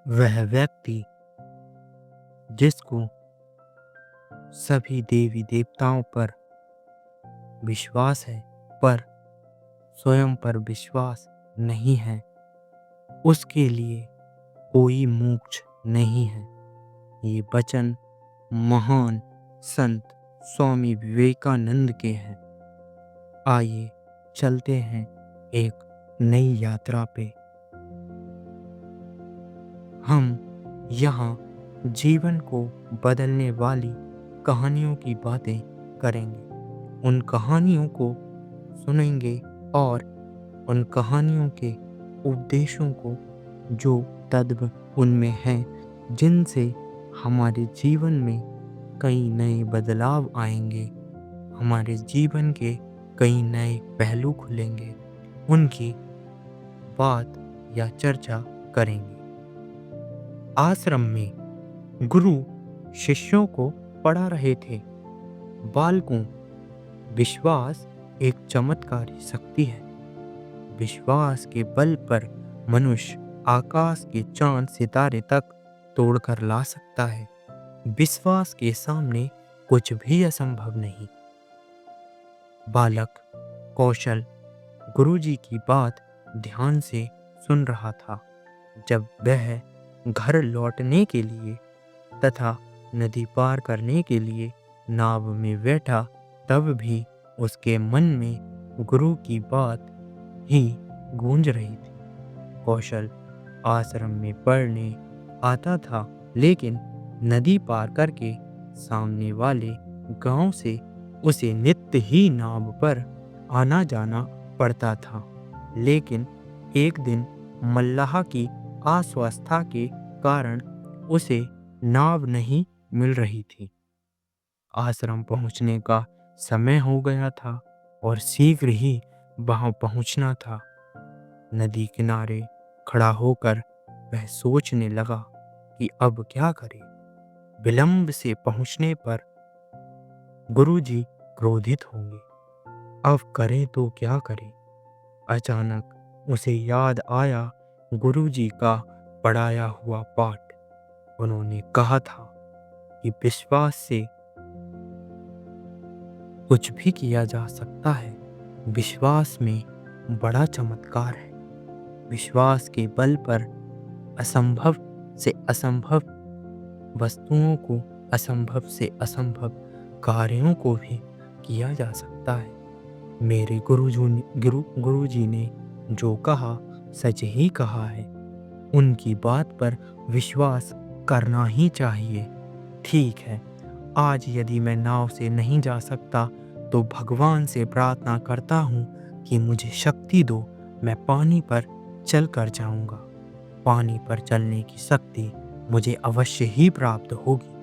वह व्यक्ति जिसको सभी देवी देवताओं पर विश्वास है पर स्वयं पर विश्वास नहीं है, उसके लिए कोई मोक्ष नहीं है। ये वचन महान संत स्वामी विवेकानंद के हैं। आइए चलते हैं एक नई यात्रा पे। हम यहाँ जीवन को बदलने वाली कहानियों की बातें करेंगे। उन कहानियों को सुनेंगे और उन कहानियों के उपदेशों को जो तत्व उनमें हैं, जिनसे हमारे जीवन में कई नए बदलाव आएंगे, हमारे जीवन के कई नए पहलू खुलेंगे, उनकी बात या चर्चा करेंगे। आश्रम में गुरु शिष्यों को पढ़ा रहे थे। बालकों, विश्वास एक चमत्कारी शक्ति है। विश्वास के बल पर मनुष्य आकाश के चांद सितारे तक तोड़कर ला सकता है। विश्वास के सामने कुछ भी असंभव नहीं। बालक कौशल गुरुजी की बात ध्यान से सुन रहा था। जब वह घर लौटने के लिए तथा नदी पार करने के लिए नाव में बैठा, तब भी उसके मन में गुरु की बात ही गूंज रही थी। कौशल आश्रम में पढ़ने आता था, लेकिन नदी पार करके सामने वाले गांव से उसे नित्य ही नाव पर आना जाना पड़ता था। लेकिन एक दिन मल्लाह की अस्वस्थता के कारण उसे नाव नहीं मिल रही थी। आश्रम पहुंचने का समय हो गया था और शीघ्र ही वहां पहुंचना था। नदी किनारे खड़ा होकर वह सोचने लगा कि अब क्या करे। विलंब से पहुंचने पर गुरुजी क्रोधित होंगे। अब करे तो क्या करे। अचानक उसे याद आया गुरुजी का पढ़ाया हुआ पाठ। उन्होंने कहा था कि विश्वास से कुछ भी किया जा सकता है। विश्वास में बड़ा चमत्कार है। विश्वास के बल पर असंभव से असंभव वस्तुओं को, असंभव से असंभव कार्यों को भी किया जा सकता है। मेरे गुरुजी ने जो कहा सच ही कहा है। उनकी बात पर विश्वास करना ही चाहिए। ठीक है, आज यदि मैं नाव से नहीं जा सकता तो भगवान से प्रार्थना करता हूँ कि मुझे शक्ति दो, मैं पानी पर चल कर जाऊँगा। पानी पर चलने की शक्ति मुझे अवश्य ही प्राप्त होगी।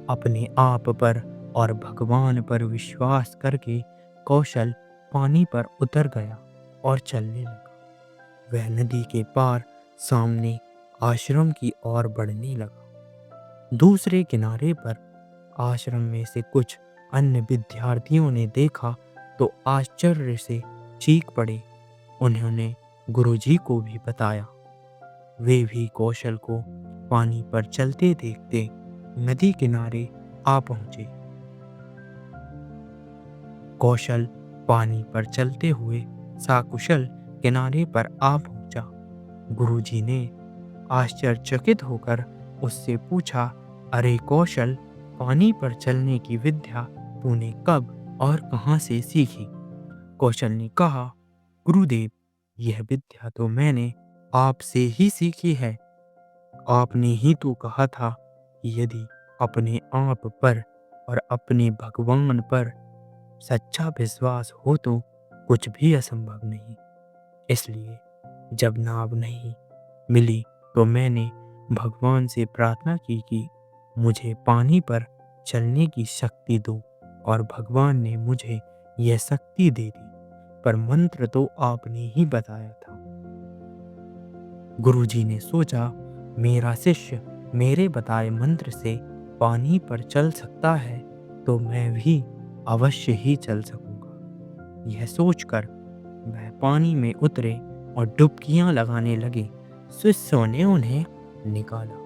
अपने आप पर और भगवान पर विश्वास करके कौशल पानी पर उतर गया और चलने लगा। वह नदी के पार सामने आश्रम की ओर बढ़ने लगा। दूसरे किनारे पर आश्रम में से कुछ अन्य विद्यार्थियों ने देखा तो आश्चर्य से चीख पड़े। उन्होंने गुरुजी को भी बताया। वे भी कौशल को पानी पर चलते देखते नदी किनारे आ पहुंचे। कौशल पानी पर चलते हुए सकुशल किनारे पर आ पहुंचा। गुरुजी ने आश्चर्यचकित होकर उससे पूछा, अरे कौशल, पानी पर चलने की विद्या तूने कब और कहां से सीखी? कौशल ने कहा, गुरुदेव, यह विद्या तो मैंने आपसे ही सीखी है। आपने ही तो कहा था कि यदि अपने आप पर और अपने भगवान पर सच्चा विश्वास हो तो कुछ भी असंभव नहीं। इसलिए जब नाव नहीं मिली तो मैंने भगवान से प्रार्थना की कि मुझे पानी पर चलने की शक्ति दो, और भगवान ने मुझे यह शक्ति दे दी। पर मंत्र तो आपने ही बताया था। गुरुजी ने सोचा, मेरा शिष्य मेरे बताए मंत्र से पानी पर चल सकता है तो मैं भी अवश्य ही चल सकूंगा। यह सोचकर वह पानी में उतरे और डुबकियां लगाने लगे। शिष्यों ने उन्हें निकाला।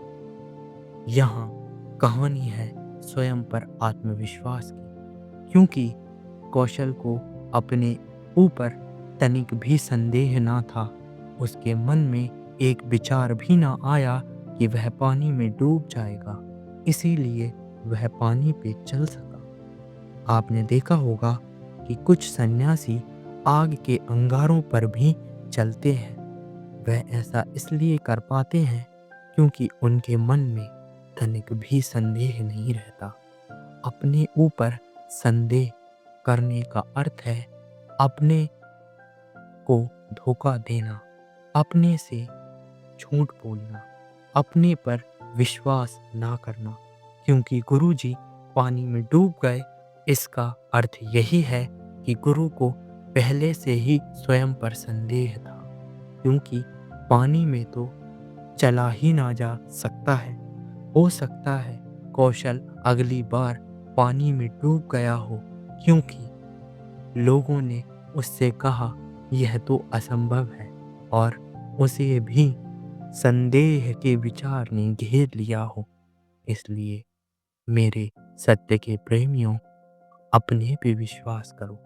यहाँ कहानी है स्वयं पर आत्मविश्वास की, क्योंकि कौशल को अपने ऊपर तनिक भी संदेह ना था। उसके मन में एक विचार भी ना आया कि वह पानी में डूब जाएगा, इसीलिए वह पानी पे चल सका। आपने देखा होगा कि कुछ सन्यासी आग के अंगारों पर भी चलते हैं। वह ऐसा इसलिए कर पाते हैं क्योंकि उनके मन में तनिक भी संदेह नहीं रहता। अपने ऊपर संदेह करने का अर्थ है अपने को धोखा देना, अपने से झूठ बोलना, अपने पर विश्वास ना करना। क्योंकि गुरुजी पानी में डूब गए, इसका अर्थ यही है कि गुरु को पहले से ही स्वयं पर संदेह था, क्योंकि पानी में तो चला ही ना जा सकता है। हो सकता है कौशल अगली बार पानी में डूब गया हो, क्योंकि लोगों ने उससे कहा यह तो असंभव है, और उसे भी संदेह के विचार ने घेर लिया हो। इसलिए मेरे सत्य के प्रेमियों, अपने पे विश्वास करो।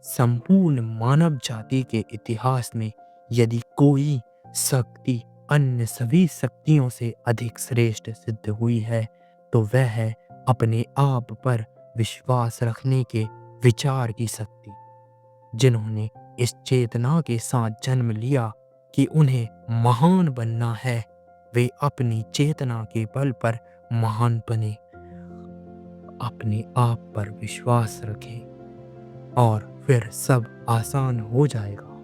संपूर्ण मानव जाति के इतिहास में यदि कोई शक्ति अन्य सभी शक्तियों से अधिक श्रेष्ठ सिद्ध हुई है, तो वह है अपने आप पर विश्वास रखने के विचार की शक्ति। जिन्होंने इस चेतना के साथ जन्म लिया कि उन्हें महान बनना है, वे अपनी चेतना के बल पर महान बने। अपने आप पर विश्वास रखें और फिर सब आसान हो जाएगा।